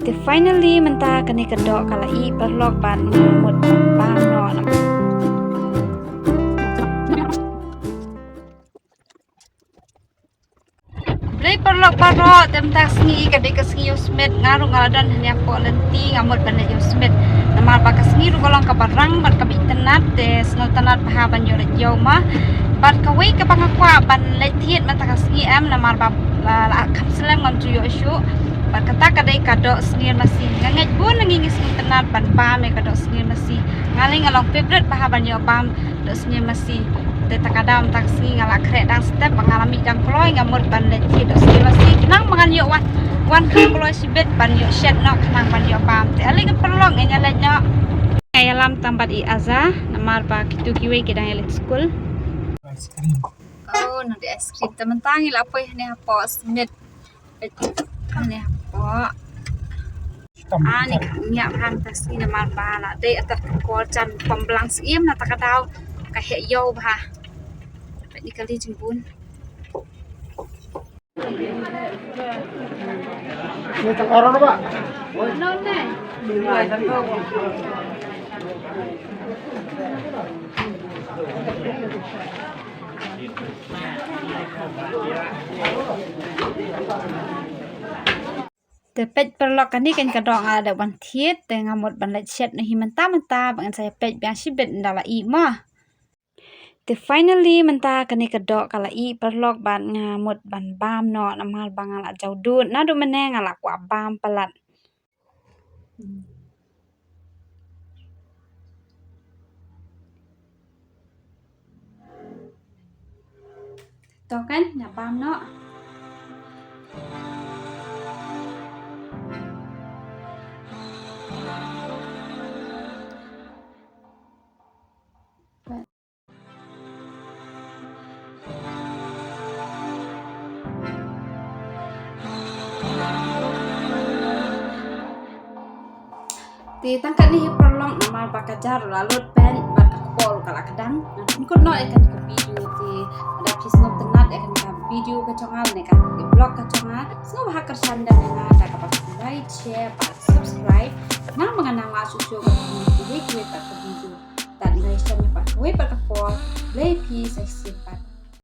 The finally menta kani kedok kala I perlok ban ngamut ban no nam. Blay perlok paro tem tak sengi kade kesengi Yosmet ngaru ngaladan hanya po lenti ngamut ban Yosmet. Namar ba kesengi ru golong ka barang bat ka internet des no tanat paha ban yo yo mah bat ka wei ka pangakwa ban letiet menta kesengi am namar ba la kham selem ngam tu yo syu. Kata kadai kadok sengir masih nganget pun nangis tenat ban pam kadok sengir masih ngaling along favorite bahaban yo pam dok sengir masih teta kadam tak sengi ngalak krek dang step mengalami jang kloy ngamut ban leti dok sengir masih kenang mangan yo wan kloy sibet ban yo shed nok kenang ban yo pam te ali ke perlong nyalet nyok ayalam tambat I aza namar ba kitu kiwe kedang elek school ice cream. oh nanti es krim tementang ila apa ni apa smith ni apa ni nyak hang tas ni mal ba la de atat ko chan pemblang siem na takadau ka he yo ba ni kali jimbun Ini tak arah Pak. no ne Tepet perlok kan kan kadang ada ban thiet te ngamut ban let chat na himanta bangan saya pet biang sibet ndala I mah. Te finally menta kan kadok kala I perlok ban ngamut ban bam no namal bangal ajau dut na du meneng ala kwa bam pelat. To kan nya bam no. Ti tangkat ni perlong namal bakajar lalu pen bat kol kala kadang kun no ekan ke video ti ada kisno tenat ekan ka video kecongal ne kan di blog kecongal semua hakar sanda na ada ka like share subscribe nang mengenang masuk jo community we tak video tak ngai sampai pak we pak kol play peace simpat